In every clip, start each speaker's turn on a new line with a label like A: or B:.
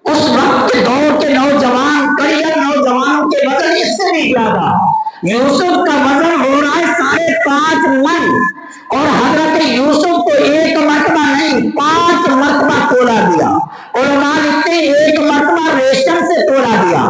A: उस वक्त के दौर के नौजवान करियर नौजवानों के वजन इससे भी ज्यादा। यूसुफ का वजन हो रहा है 5.5 मन, और हजरत यूसुफ को एक मरतबा नहीं 5 मरतबा तोड़ा दिया। उलमा लिखते हैं एक मरतबा रेशम से तोड़ा दिया,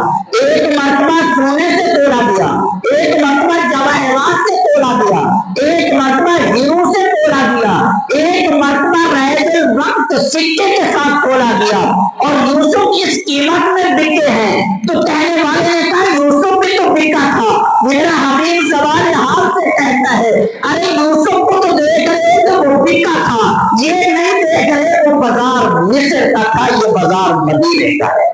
A: एक मरतबा सोने से तोड़ा दिया, एक मरतबा जवाहरात से तोड़ा दिया, एक मरतबा हीरो से तोड़ा दिया, एक मरतबा रैजुल वक्त सिक्के के साथ तोड़ा दिया। और यूसुफ इस कीमत में बिके हैं। तो कहने वाले ने कहा यूसुफ भी तो बिका था। मेरा हबीब सवाल हाथ से कहता है, अरे यूसुफ को तो देख रहे तो वो बिका था, ये नहीं देख रहे वो बाजार मिस्र का था, ये बाजार मदीने का है।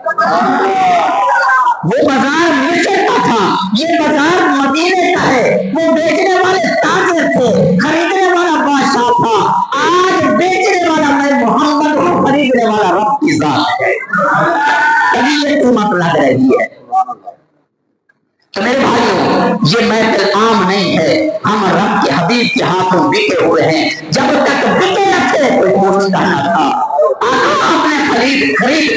A: वो बाजार मिस्र का था, ये बाजार मदीने का है। वो बेचने वाले ताजिर थे, खरीदने वाला बादशाह था। आज बेचने वाला मैं मोहम्मद हूँ, खरीदने वाला रब की जात है। कभी ये कीमत लग रही है। तो मेरे भाइयों, ये महफिल आम नहीं है, हम रब के हबीब के हाथों बिके हुए हैं। जब तक बिके न थे कोई पूछता न था। आपने खरीद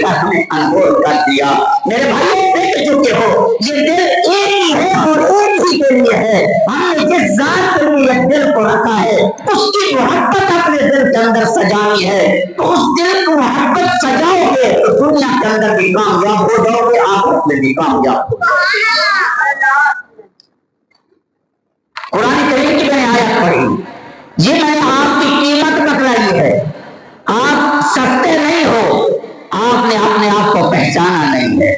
A: कर हमें अनमोल कर दिया। मेरे भाइयों, बिक चुके हो। ये दिल एक ही है और एक ही के लिए है। हमने जिस जात के लिए दिल को रखा है उसकी मोहब्बत अपने दिल के अंदर सजानी है। तो उस दिल को मोहब्बत सजाओगे तो दुनिया के अंदर भी कामयाब हो जाओगे, आखिरत में भी कामयाब हो जाओगे। कुरान करीम की मैंने आयत पढ़ी, ये मैंने आपकी कीमत बतलाई है। आप सस्ते नहीं हो, आपने अपने आप को पहचाना नहीं है।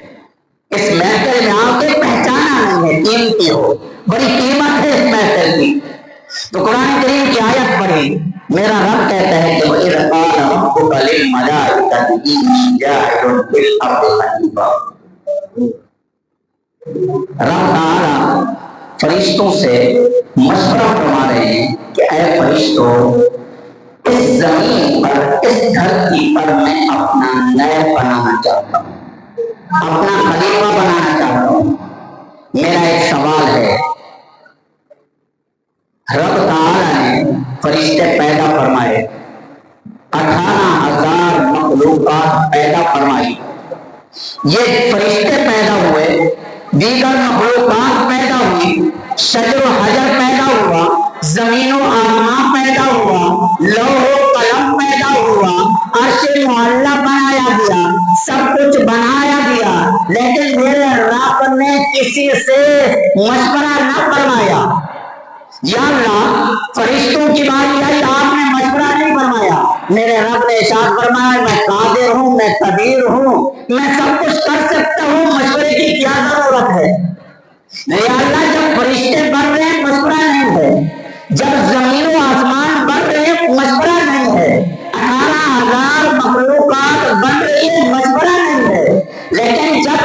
A: इस महफिल में आपके पहचाना नहीं है, कीमती हो, बड़ी कीमत है इस महफिल की। तो कुरान करीम की आयत पढ़ी, मेरा रब कहता है कि वही रब्बुका लिल मलाइकति इन्नी जाइलुन फिल अर्दि खलीफा। रब ताला फरिश्तों से मशवरा फरमा रहे हैं कि ऐ फरिश्तों, इस जमीन पर, इस धरती पर मैं अपना नायब बनाना चाहता हूँ, अपना खलीफा बनाना चाहता हूँ। मेरा एक सवाल है, रब ताला ने फरिश्ते पैदा फरमाए, 18,000 मखलूकात पैदा फरमाई। ये फरिश्ते पैदा हुए, दीगर मखलूकात पैदा हुई, शजर हजर पैदा हुआ, जमीनो आसमां पैदा हुआ, लौह कलम पैदा हुआ, अर्श मुअल्ला बनाया गया, सब कुछ बनाया गया। लेकिन मेरे रब ने किसी से मशवरा न फरमाया। या अल्लाह, फरिश्तों की बारी आई, आपने मशवरा नहीं फरमाया। मेरे रब ने इरशाद फरमाया, मैं कादिर हूँ, मैं कदीर हूँ, मैं सब कुछ कर सकता हूँ, मशवरे की क्या जरूरत है। या अल्लाह, जब फरिश्ते बन रहे हैं मशवरा नहीं है, जब जमीन आसमान बन रहे हैं मशवरा नहीं है, 18,000 मखलूकात बन रही है मशवरा नहीं है। लेकिन जब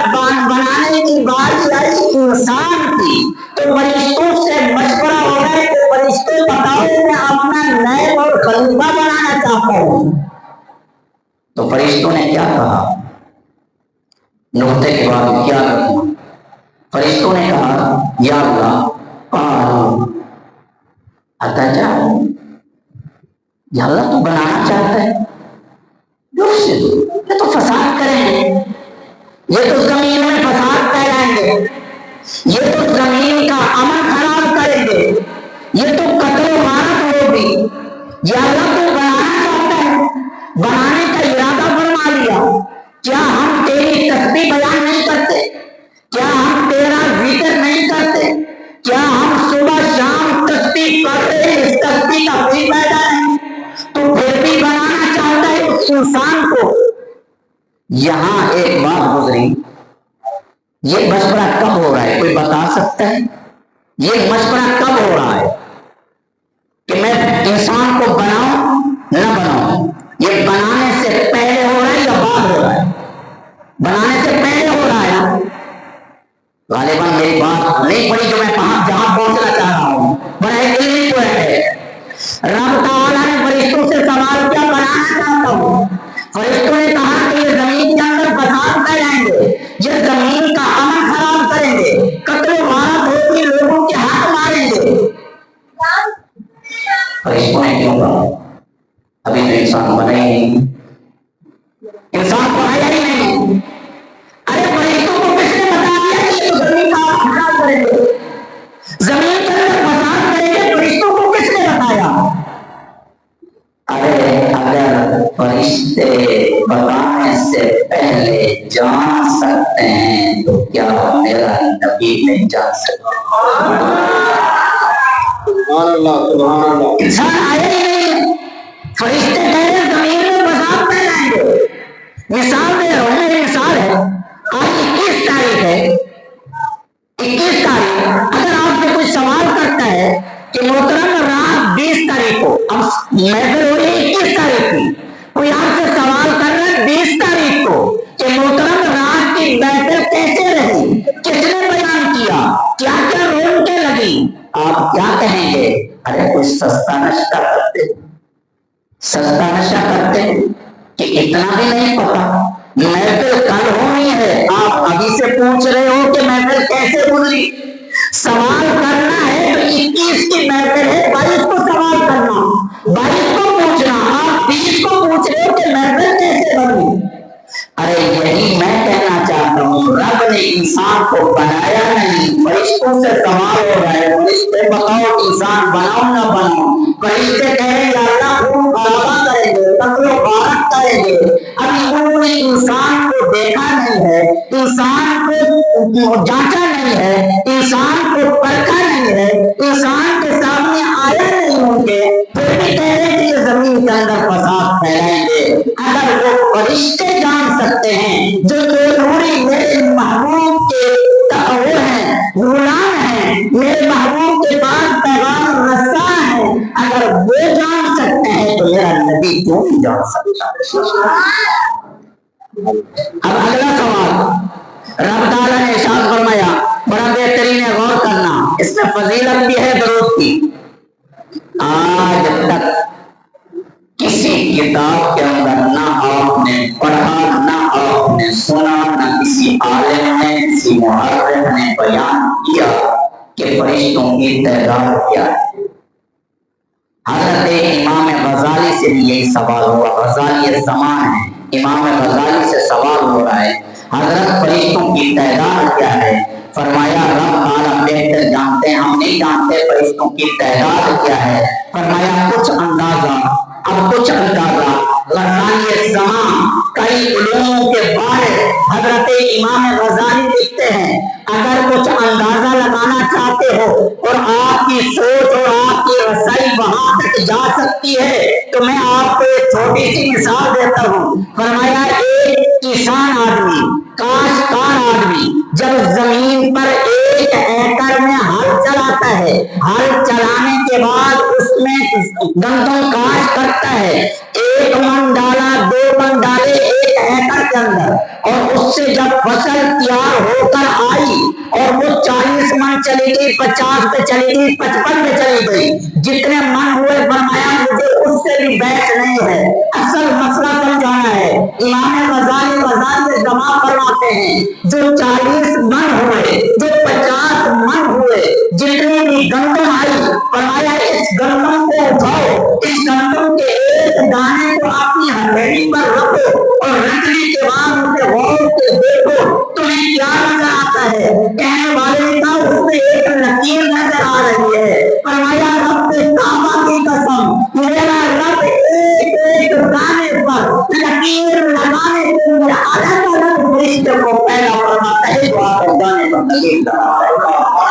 A: बनाने की बात आई इंसान की, तो फरिश्तों से मशवरा हो गया कि फरिश्ते बताओ, मैं अपना नायब और खलीफा बनाना चाहता हूँ। तो फरिश्तों ने क्या कहा, नुक्ते के बाद क्या कहा, फरिश्तों ने कहा, या अल्लाह, या अल्लाह तू बनाना चाहता है, ये तो फसाद करेंगे, ये तो जमीन में फसाद फैलाएंगे, ये तो जमीन का अमन खराब करेंगे, ये तो कत्ल वारत होगी। या अल्लाह तू बनाना चाहता है, बनाने का इरादा फरमा लिया, क्या हम तेरी तस्बीह बयान नहीं करते, क्या हम तेरा जिक्र नहीं करते, क्या हम सुबह शाम तस्बीह कर रहे हैं, इस तस्बीह का कोई फायदा नहीं, तो फिर भी बनाना चाहता है उस इंसान को। यहां एक बात गुजरी, ये मशवरा कब हो रहा है, कोई बता सकता है? ये मशवरा कब हो रहा है कि मैं इंसान को बनाऊं न बनाऊं? ये बनाने से पहले हो रहा है या बाद हो रहा है? बनाने से पहले हो रहा है। गालिबन मेरी बात नहीं पड़ी जो मैं जहां पहुंचना चाह रहा हूं, बड़ा इल्मी को है। रब ताला ने फरिश्तों से सवाल किया, बनाना चाहता हूं। फरिश्तों ने कहा कि ये जमीन के अंदर फसाद फैलाएंगे, ये जमीन का अमन खराब करेंगे, कत्ल वारत होगी, लोगों के हाथ मारेंगे। फरिश्तों ने क्यों कहा? अभी तो इंसान बना ही नहीं, इंसान को आया बताने से पहले जान सकते हैं तो क्या मेरा नबी नहीं जान सकता? इंसान आए ही नहीं, फरिश्ते कह रहे जमीन में बसात फैलाएंगे। मिसाल दे रहा हूं, मेरी मिसाल है। आज 21 तारीख है, 21 तारीख, अगर आपसे कोई सवाल करता है कि मोहतरम रात 20 तारीख को, अब महफिल हो रही है 21 तारीख की, कोई आपसे सवाल कर रहा है 20 तारीख को कि मोहतरम रात की महफिल कैसे रही, किसने बयान किया, क्या क्या रौनकें लगी, आप क्या कहेंगे? अरे कोई सस्ता नशा करते, सस्ता नशा करते कि इतना भी नहीं पता महफिल कल होनी है, आप अभी से पूछ रहे हो कि महफिल कैसे गुजरी। सवाल करना है तो 21 की महफिल है, 22 को सवाल करना, 22 को पूछना, आप 20 को पूछ रहे हो कि महफिल कैसे बनी। अरे यही मैं कहना चाहता हूँ, रब ने इंसान को बनाया नहीं, फरिश्तों से सवाल हो रहा है, फरिश्ते बताओ इंसान बनाओ ना बनाओ, फरिश्ते कहेंगे अल्लाह खून खराबा करेंगे, तकलो बारक करेंगे। अभी उन्होंने इंसान को देखा नहीं है, इंसान को जांचा नहीं है, इंसान को परखा नहीं है, इंसान के सामने आया नहीं होंगे, फिर भी कह रहे कि ये जमीन के अंदर फसाद फैलाएंगे। अगर वो फरिश्ते जान सकते हैं जो नूरी मेरे महबूब के वो है, गुलाम है, मेरे महबूब के पास पैगाम रस्सा है, अगर वो जान सकते हैं तो मेरा नबी क्यों नहीं जान सकता? अब अगला सवाल, रब ताला ने इरशाद फरमाया, बड़ा बेहतरीन है, गौर करना, इसमें फजीलत भी है दरूद की। आज तक किसी किताब के अंदर ना आपने पढ़ा, ना आपने सुना, ना किसी आलिम ने, किसी मुहर्रिख ने बयान किया कि फरिश्तों की तादाद क्या है। हज़रत इमाम गज़ाली से भी यही सवाल हुआ, गज़ाली ज़मान है, इमाम गज़ाली से सवाल हो रहा है, हज़रत फरिश्तों की तादाद क्या है? फरमाया रब ताला बेहतर जानते हैं, हम नहीं जानते फरिश्तों की तादाद क्या है। फरमाया कुछ अंदाजा, अब कुछ अंदाजा, कई उलूमों के बारे हजरत इमाम गज़ाली लिखते हैं, अगर कुछ अंदाजा लगाना चाहते हो और आपकी सोच और आपकी रसाई वहां तक जा सकती है तो मैं आपको एक छोटी सी मिसाल देता हूँ। फरमाया एक किसान आदमी, काश्तकार आदमी जब जमीन पर 1 एकड़ में हल चलाता है, हल चलाने के बाद उसमें गंदम काश करता है, 1 मन डाला, 2 मन डाले 1 एकड़ के अंदर, और उससे जब फसल तैयार होकर आई और वो 40 मन चली गई, 50 पे चली गई, 55 पे चली गई, जितने मन हुए, फरमाया मुझे उससे भी बहस नहीं है, असल मसला समझाना है। इमाम गज़ाली जमा करवाते हैं, जो 40 मन हुए, जो 50 मन हुए, जितनी भी गंदम आई, फरमाया इस गंदम को उठाओ, इस गंदम के एक दाने को अपनी हथेली पर रखो और रखने के बाद उसे गौर से देखो, तुम्हें क्या नजर आता है? कहने वाले का उसमें एक लकीर नजर आ रही है। फरमाया रब से काबा की कसम, मेरा रब एक दाने पर लकीर लगाने के लिए अलग अलग फरिश्ते को पैदा फरमाता है, जो आप दाने पर लकीर लगाता है।